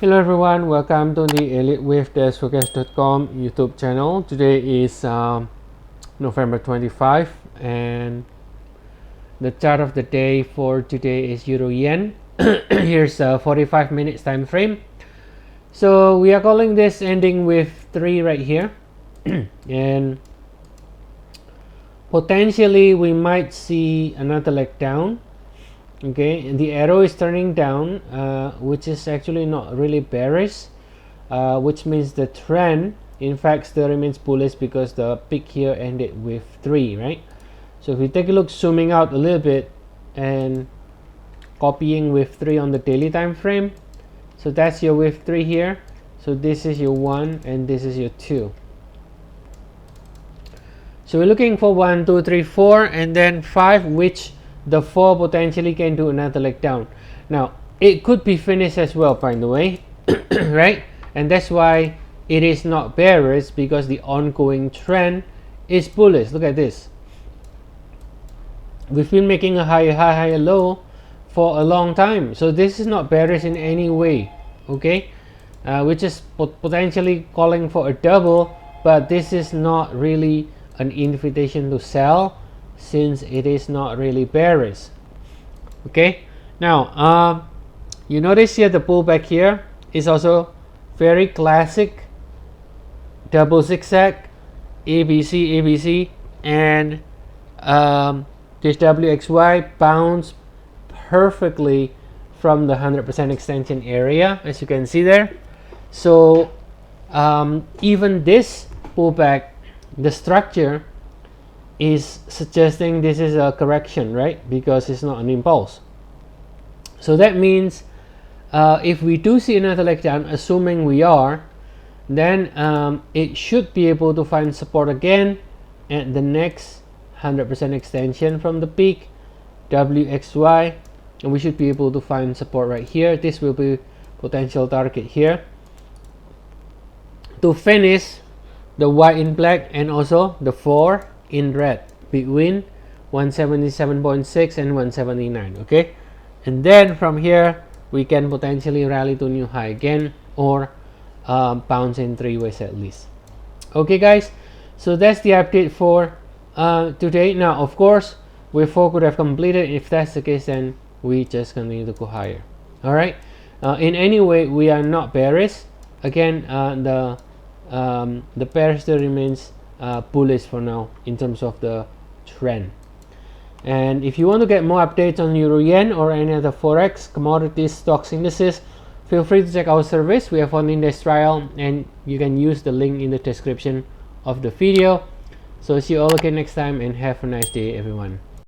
Hello everyone, welcome to the Elliott Wave Forex.com YouTube channel. Today is November 25 and the chart of the day for today is Euro Yen. Here's a 45 minutes time frame. So we are calling this ending with 3 right here and potentially we might see another leg down. Okay, and the arrow is turning down, which is actually not really bearish, which means the trend in fact still remains bullish because the peak here ended with 3, right? So if we take a look, zooming out a little bit and copying wave 3 on the daily time frame, so that's your wave 3 here. So this is your 1 and this is your 2. So we're looking for 1, 2, 3, 4 and then 5, which the 4 potentially can do another leg down. Now it could be finished as well, by the way, right? And that's why it is not bearish, because the ongoing trend is bullish. Look at this. We've been making a higher high, higher low for a long time, so this is not bearish in any way. Okay, which is potentially calling for a double, but this is not really an invitation to sell, since it is not really bearish. Okay, now you notice here the pullback here is also very classic double zigzag, ABC, ABC, and this WXY bounced perfectly from the 100% extension area, as you can see there. So even this pullback, the structure is suggesting this is a correction, right? Because it's not an impulse. So that means if we do see another leg down, assuming we are, then it should be able to find support again at the next 100% extension from the peak, WXY, and we should be able to find support right here. This will be potential target here to finish the Y in black and also the 4 in red between 177.6 and 179. Okay, and then from here we can potentially rally to new high again, or bounce in 3 ways at least. Okay guys, so that's the update for today. Now of course wave 4 could have completed. If that's the case, then we just continue to go higher. All right, in any way we are not bearish. Again, the pair still remains bullish for now in terms of the trend. And if you want to get more updates on Euro Yen or any other Forex, commodities, stocks, indices, feel free to check our service. We have 1 index trial and you can use the link in the description of the video. So see you all again next time and have a nice day everyone.